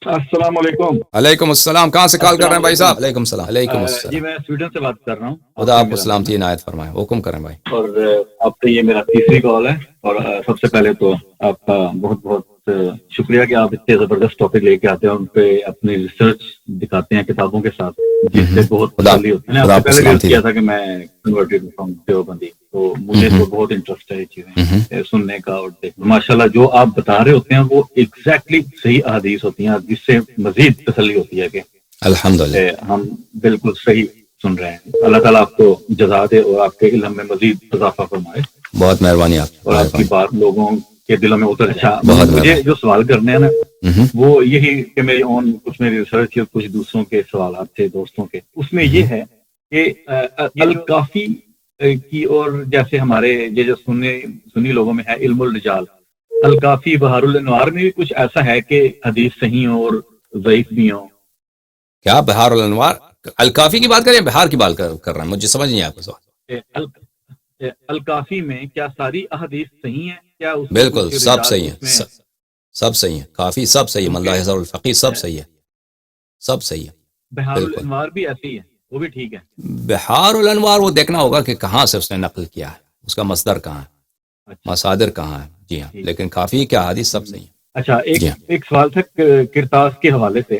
السلام علیکم۔ علیکم السلام، کہاں سے کال کر رہے ہیں بھائی صاحب؟ علیکم السلام۔ علیکم السلام جی میں سویڈن سے بات کر رہا ہوں۔ خدا آپ کو سلامتی عنایت فرمائے، حکم کریں بھائی۔ اور آپ کا یہ میرا تیسری کال ہے، اور سب سے پہلے تو آپ کا بہت بہت شکریہ کہ آپ اتنے زبردست ٹاپک لے کے آتے ہیں اور ان پہ اپنی ریسرچ دکھاتے ہیں کتابوں کے ساتھ، جس سے بہت تسلی ہوتی ہے۔ میں نے آپ سے پہلے بھی کیا تھا کہ میں کنورٹڈ فرام دیوبندی، تو مجھے تو بہت انٹرسٹ ہے یہ چیزیں سننے کا اور دیکھنا۔ ماشاءاللہ جو آپ بتا رہے ہوتے ہیں وہ ایگزیکٹلی صحیح احادیث ہوتی ہیں، جس سے مزید تسلی ہوتی ہے کہ الحمدللہ ہم بالکل صحیح سن رہے ہیں۔ اللہ تعالیٰ آپ کو جزا دے اور آپ کے علم میں مزید اضافہ فرمائے، بہت مہربانی آپ اور آپ کی بات لوگوں کے دلوں میں اتر جائے۔ بہت مجھے جو سوال کرنے ہیں نا وہ یہی کہ میری کچھ میری ریسرچ اور کچھ دوسروں کے سوالات تھے دوستوں کے، اس میں یہ ہے کہ الکافی کی، اور جیسے ہمارے یہ جو سنی لوگوں میں ہے علم الرجال، الکافی بہار الانوار میں بھی کچھ ایسا ہے کہ حدیث صحیح ہوں اور ضعیف بھی ہوں؟ کیا بہار الانوار الکافی کی بات کریں، بہار کی بات کر رہے ہیں؟ مجھے سمجھ نہیں آیا آپ کا سوال۔ الکافی میں کیا ساری احادیث صحیح ہیں؟ کیا اس میں بالکل کچھ سب رجال صحیح اس میں ہے، سب صحیح ہے، کافی سب صحیح ہے، من لا یحضر الفقیہ سب صحیح ہے، سب صحیح ہے۔ بہار بالکل الانوار بھی ایسی ہے، وہ بھی ٹھیک ہے؟ بہار الانوار وہ دیکھنا ہوگا کہ کہاں سے اس نے نقل کیا ہے، اس کا مصدر کہاں ہے، اچھا مصادر کہاں ہے۔ جی ہاں، لیکن کافی کیا حدیث سب صحیح ہے۔ اچھا، جی ہاں، ایک سوال تھا کرتاس کے حوالے سے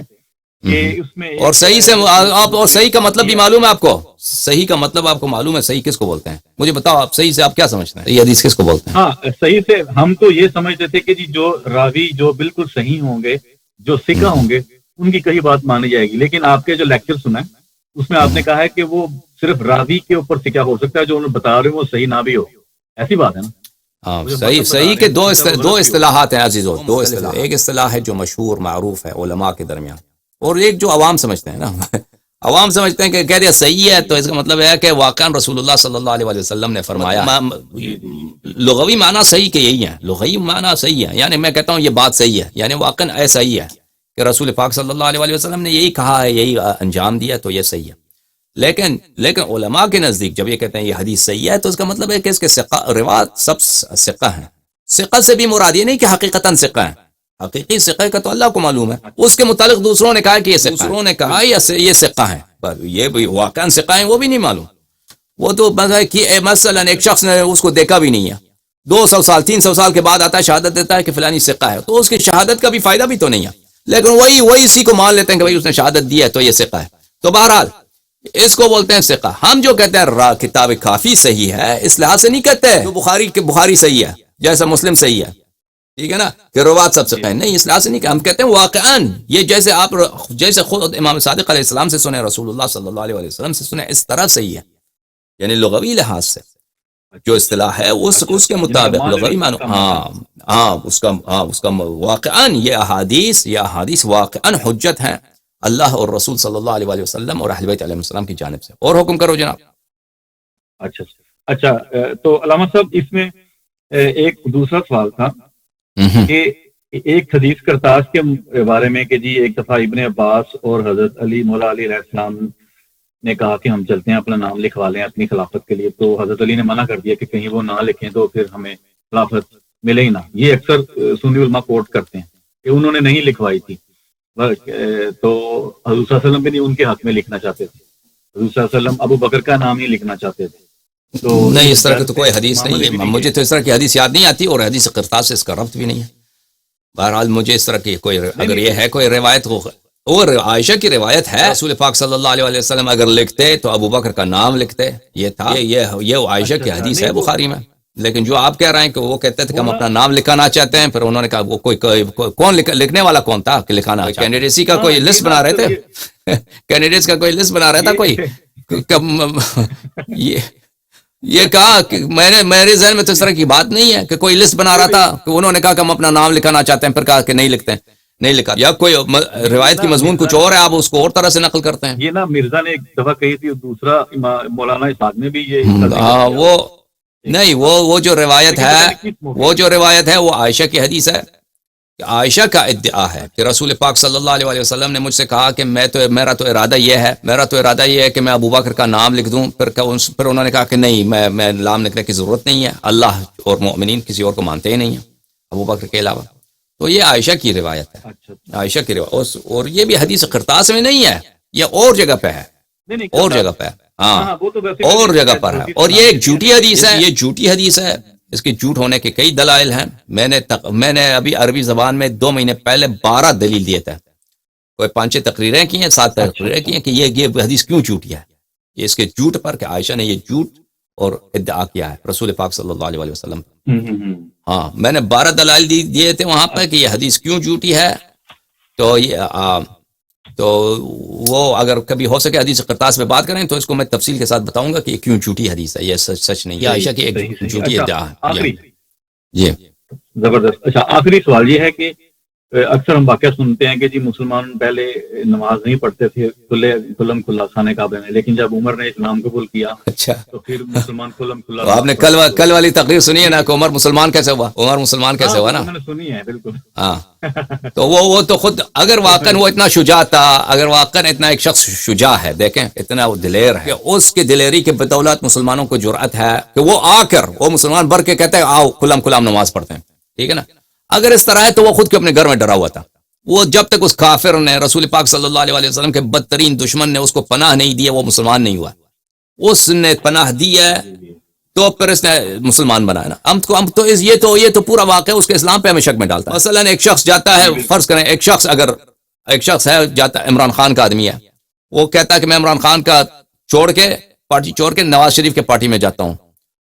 کہ اس میں اور صحیح سے آپ، اور صحیح کا مطلب بھی معلوم ہے آپ کو؟ صحیح کا مطلب آپ کو معلوم ہے؟ صحیح کس کو بولتے ہیں مجھے بتاؤ آپ، صحیح سے آپ کیا سمجھتے ہیں؟ صحیح حدیث کس کو بولتے ہیں؟ ہاں صحیح سے ہم تو یہ سمجھتے تھے کہ جی جو راوی جو بالکل صحیح ہوں گے، جو ثقہ ہوں گے، ان کی کئی بات مانی جائے گی، لیکن آپ کے جو لیکچر سنا ہے اس میں آپ نے کہا ہے کہ وہ صرف راوی کے اوپر ثقہ ہو سکتا ہے، جو انہوں بتا رہے ہیں وہ صحیح نہ بھی ہو۔ ایسی بات ہے نا؟ ہاں مجھے صحیح، مطلب بتا صحیح رہے کے ہیں، دو ہو سکتا ہے وہ دو غلط بھی ہو۔ اصطلاحات ہیں عزیزو، دو اصطلاح۔ ایک اصطلاح ہے جو مشہور معروف ہے علماء کے درمیان، اور ایک جو عوام سمجھتے ہیں نا عوام سمجھتے ہیں کہ کہہ دیا صحیح ہے تو اس کا مطلب ہے کہ واقعا رسول اللہ صلی اللہ علیہ وسلم نے فرمایا۔ لغوی معنی صحیح کہ یہی ہے، لغوی معنی صحیح ہے، یعنی میں کہتا ہوں یہ بات صحیح ہے، یعنی واقعا ایسا ہی ہے کہ رسول پاک صلی اللہ علیہ وسلم نے یہی کہا ہے، یہی انجام دیا، تو یہ صحیح ہے۔ لیکن علماء کے نزدیک جب یہ کہتے ہیں یہ حدیث صحیح ہے تو اس کا مطلب ہے کہ اس کے روایت سب ثقہ ہیں۔ ثقہ سے بھی مراد یہ نہیں کہ حقیقتاً ثقہ ہیں، حقیقی ثقہ کا تو اللہ کو معلوم ہے، اس کے متعلق دوسروں نے کہا کہ یہ ثقہ، دوسروں نے کہا یہ ثقہ ہیں، پر یہ بھی واقعاً ثقہ ہیں وہ بھی نہیں معلوم۔ وہ تو مثلا ایک شخص نے اس کو دیکھا بھی نہیں ہے، 200 سال 300 سال کے بعد آتا ہے شہادت دیتا ہے کہ فلانی ثقہ ہے، تو اس کی شہادت کا بھی فائدہ بھی تو نہیں ہے، لیکن وہی اسی کو مان لیتے ہیں کہ بھائی اس نے شہادت دی ہے تو یہ ثقہ ہے۔ تو بہرحال اس کو بولتے ہیں ثقہ۔ ہم جو کہتے ہیں کتاب کافی صحیح ہے، اس لحاظ سے نہیں کہتے جو بخاری صحیح ہے جیسا مسلم صحیح ہے، ٹھیک ہے نا، کہ روات سب ثقہ ہیں، نہیں، اس لحاظ سے نہیں کہ ہم کہتے ہیں واقعاً یہ جیسے خود امام صادق علیہ السلام سے سنے، رسول اللہ صلی اللہ علیہ وسلم سے سنے، اس طرح صحیح ہے، یعنی لغوی لحاظ سے جو اصطلاح ہے اس کے مطابق لغوی معنی، اس کا واقعاً یہ احادیث واقعاً حجت ہیں اللہ اور رسول صلی اللہ علیہ وسلم اور اہل بیت علیہ السلام کی جانب سے۔ اور حکم کرو جناب۔ اچھا، تو علامہ صاحب اس میں ایک دوسرا سوال تھا کہ ایک حدیث کرتاس کے بارے میں کہ جی ایک دفعہ ابن عباس اور حضرت علی مولا علی علیہ السلام نے کہا کہ ہم چلتے ہیں اپنا نام لکھوا لیں اپنی خلافت کے لیے، تو حضرت علی نے منع کر دیا کہ کہیں وہ نہ لکھیں تو پھر ہمیں خلافت ملے ہی نہ۔ یہ اکثر سنی علماء کوٹ کرتے ہیں کہ انہوں نے نہیں لکھوائی تھی، تو حضور صلی اللہ علیہ وسلم بھی نہیں ان کے حق میں لکھنا چاہتے تھے، حضور صلی اللہ علیہ وسلم ابو بکر کا نام ہی لکھنا چاہتے تھے۔ تو نہیں، اس طرح کی تو کوئی حدیث نہیں ہے، مجھے تو اس طرح کی حدیث یاد نہیں آتی، اور حدیث قرطاس سے اس کا ربط بھی نہیں ہے۔ بہرحال مجھے اس طرح کی کوئی، اگر یہ ہے کوئی روایت ہو، اور عائشہ کی روایت ہے رسول پاک صلی اللہ علیہ وسلم اگر لکھتے تو ابو بکر کا نام لکھتے، یہ تھا، یہ عائشہ کی حدیث ہے بخاری میں۔ لیکن جو آپ کہہ رہے ہیں کہ وہ کہتے تھے کہ ہم اپنا نام لکھانا چاہتے ہیں، پھر انہوں نے کہا وہ کون لکھنے والا کون تھا کہ لکھانا؟ کینڈیڈیٹسی کا کوئی لسٹ بنا رہے تھے، کینڈیڈیٹس کا کوئی لسٹ بنا رہا تھا کوئی؟ یہ کہا کہ میرے ذہن میں تو اس طرح کی بات نہیں ہے کہ کوئی لسٹ بنا رہا تھا کہ انہوں نے کہا کہ ہم اپنا نام لکھانا چاہتے ہیں، پھر کہا کہ نہیں لکھتے ہیں، نہیں لکھا، یا کوئی روایت کی مضمون کچھ اور ہے، آپ اس کو اور طرح سے نقل کرتے ہیں۔ یہ نا مرزا نے ایک دفعہ کہی تھی، دوسرا مولانا اسحاق نے بھی یہ وہ نہیں، وہ جو روایت ہے وہ عائشہ کی حدیث ہے۔ عائشہ کا ادعا ہے کہ رسول پاک صلی اللہ علیہ وسلم نے مجھ سے کہا کہ میرا تو ارادہ یہ ہے کہ میں ابو بکر کا نام لکھ دوں، پھر انہوں نے کہا کہ نہیں، میں نام لکھنے کی ضرورت نہیں ہے، اللہ اور مومنین کسی اور کو مانتے ہی نہیں ہیں ابو بکر کے علاوہ۔ تو یہ عائشہ کی روایت ہے، اچھا عائشہ کی روایت، اور یہ بھی حدیث قرطاس میں نہیں ہے، یہ اور جگہ پہ ہے، اور جگہ پہ ہے، ہاں وہ تو ویسے اور جگہ پر ہے، اور یہ ایک جھوٹی حدیث ہے، یہ جھوٹی حدیث ہے، اس کے جھوٹ ہونے کے کئی دلائل ہیں۔ میں نے ابھی عربی زبان میں 2 مہینے پہلے 12 دلیل دیے تھے، کوئی 5-6 تقریریں کی ہیں، 7 تقریریں کی ہیں کہ یہ حدیث کیوں جھوٹی ہے، یہ اس کے جھوٹ پر کہ عائشہ نے یہ جھوٹ اور ادعا کیا ہے رسول پاک صلی اللہ علیہ وسلم۔ ہاں میں نے 12 دلائل دیے تھے وہاں پہ کہ یہ حدیث کیوں جھوٹی ہے، تو وہ اگر کبھی ہو سکے حدیث قرطاس میں بات کریں تو اس کو میں تفصیل کے ساتھ بتاؤں گا کہ یہ کیوں جھوٹی حدیث ہے، یہ سچ نہیں، یہ عائشہ کی ایک جھوٹی ادعا ہے۔ جی زبردست۔ اچھا آخری سوال یہ ہے کہ اکثر ہم واقعہ سنتے ہیں کہ جی مسلمان پہلے نماز نہیں پڑھتے تھے کھلم کھلا خانہ کعبہ میں، لیکن جب عمر نے اسلام قبول کیا اچھا تو پھر مسلمان کھلم کھلا۔ تو آپ نے کل والی تقریر سنی ہے نا کہ عمر مسلمان کیسے ہوا، عمر مسلمان کیسے ہوا نا، میں نے سنی ہے بالکل۔ ہاں تو وہ تو خود اگر واقعاً وہ اتنا شجاع تھا، اگر واقعاً اتنا ایک شخص شجاع ہے، دیکھیں اتنا وہ دلیر ہے کہ اس کے دلیری کے بدولت مسلمانوں کو جرأت ہے کہ وہ آ کر وہ مسلمان بھر کے کہتے ہیں آؤ کھلم کھلا نماز پڑھتے ہیں، ٹھیک ہے نا۔ اگر اس طرح ہے تو وہ خود کے اپنے گھر میں ڈرا ہوا تھا، وہ جب تک اس کافر نے رسول پاک صلی اللہ علیہ وسلم کے بدترین دشمن نے اس کو پناہ نہیں دی، وہ مسلمان نہیں ہوا، اس نے پناہ دی ہے تو پھر اس نے مسلمان بنایا نا۔ ہم تو یہ تو پورا واقعہ اس کے اسلام پہ ہمیں شک میں ڈالتا ہے۔ مثلا ایک شخص جاتا ہے، فرض کریں ایک شخص ہے جاتا عمران خان کا آدمی ہے، وہ کہتا ہے کہ میں عمران خان کا پارٹی چھوڑ کے نواز شریف کے پارٹی میں جاتا ہوں،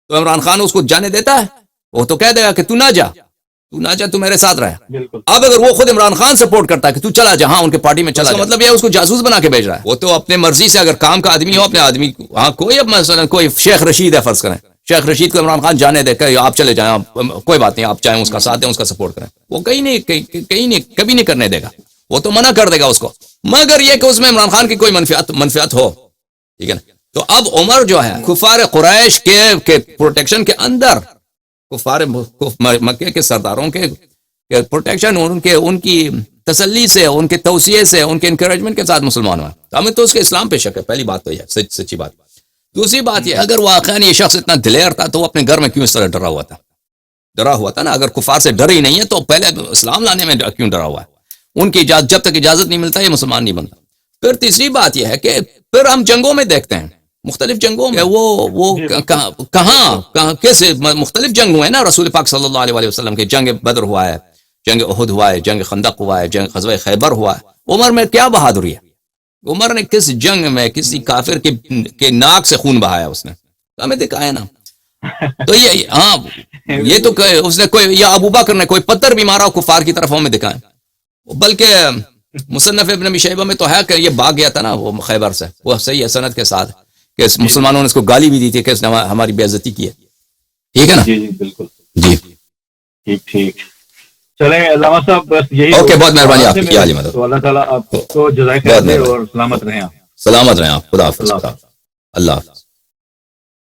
تو عمران خان اس کو جانے دیتا ہے؟ وہ تو کہہ دے گا کہ تو نہ جا تو میرے ساتھ رہے۔ اب اگر وہ خود عمران خان سپورٹ کرتا ہے کہ تو چلا جا، ہاں ان کے پارٹی میں چلا جا، مطلب یہ اس کو جاسوس بنا کے بھیج رہا ہے۔ وہ تو اپنے مرضی سے اگر کام کا آدمی ہو اپنے آدمی، ہاں کوئی اب مثلا کوئی شیخ رشید ہے فرض کریں، شیخ رشید کو عمران خان جانے دے کہ آپ چلے جائیں، کوئی بات نہیں، آپ چاہیں اس کا ساتھ دیں، اس کا سپورٹ کریں، وہ کبھی نہیں کرنے دے گا، وہ تو منع کر دے گا اس کو، مگر یہ کہ اس میں عمران خان کی کوئی منفعت ہو، ٹھیک ہے نا۔ تو اب عمر جو ہے کفار قریش کے پروٹیکشن کے اندر، کفار مکے کے سرداروں کے پروٹیکشن، ان کی تسلی سے، ان کے توصیے سے، ان کے انکریجمنٹ کے ساتھ مسلمان ہوا، ہمیں تو اس کے اسلام پہ شک ہے، پہلی بات تو یہ سچی بات۔ دوسری بات یہ اگر واقعاً یہ شخص اتنا دلیر تھا تو وہ اپنے گھر میں کیوں اس طرح ڈرا ہوا تھا نا، اگر کفار سے ڈر ہی نہیں ہے تو پہلے اسلام لانے میں کیوں ڈرا ہوا ہے؟ ان کی جب تک اجازت نہیں ملتا یہ مسلمان نہیں بنتا۔ پھر تیسری بات یہ ہے کہ پھر ہم جنگوں میں دیکھتے ہیں، مختلف جنگوں میں وہ کہاں کس مختلف جنگ ہوئے نا رسول پاک صلی اللہ علیہ وسلم کے، جنگ بدر ہوا ہے، جنگ احد ہوا ہے، جنگ خندق ہوا ہے، جنگ غزوہ خیبر ہوا ہے۔ عمر میں کیا بہادری ہے، عمر نے کس جنگ میں کسی کافر کے ناک سے خون بہایا اس نے، ہمیں دکھایا نا۔ تو یہ تو اس نے کوئی، یا ابو بکر نے کوئی پتھر بھی مارا کفار کی طرف، ہمیں دکھائے۔ بلکہ مصنف ابن ابی شیبہ میں تو ہے کہ یہ بھاگ گیا تھا نا وہ خیبر سے، وہ صحیح ہے سند کے ساتھ کہ مسلمانوں نے اس کو گالی بھی دی تھی کہ اس نے ہماری بے عزتی کی ہے، ٹھیک ہے نا۔ جی بالکل جی ٹھیک چلیں علامہ صاحب، بس یہی اوکے، بہت مہربانی آپ کی عالی مدد، تو اللہ تعالیٰ آپ کو جزائے خیر دے اور سلامت رہیں آپ، سلامت رہیں آپ، خدا حافظ، اللہ حافظ۔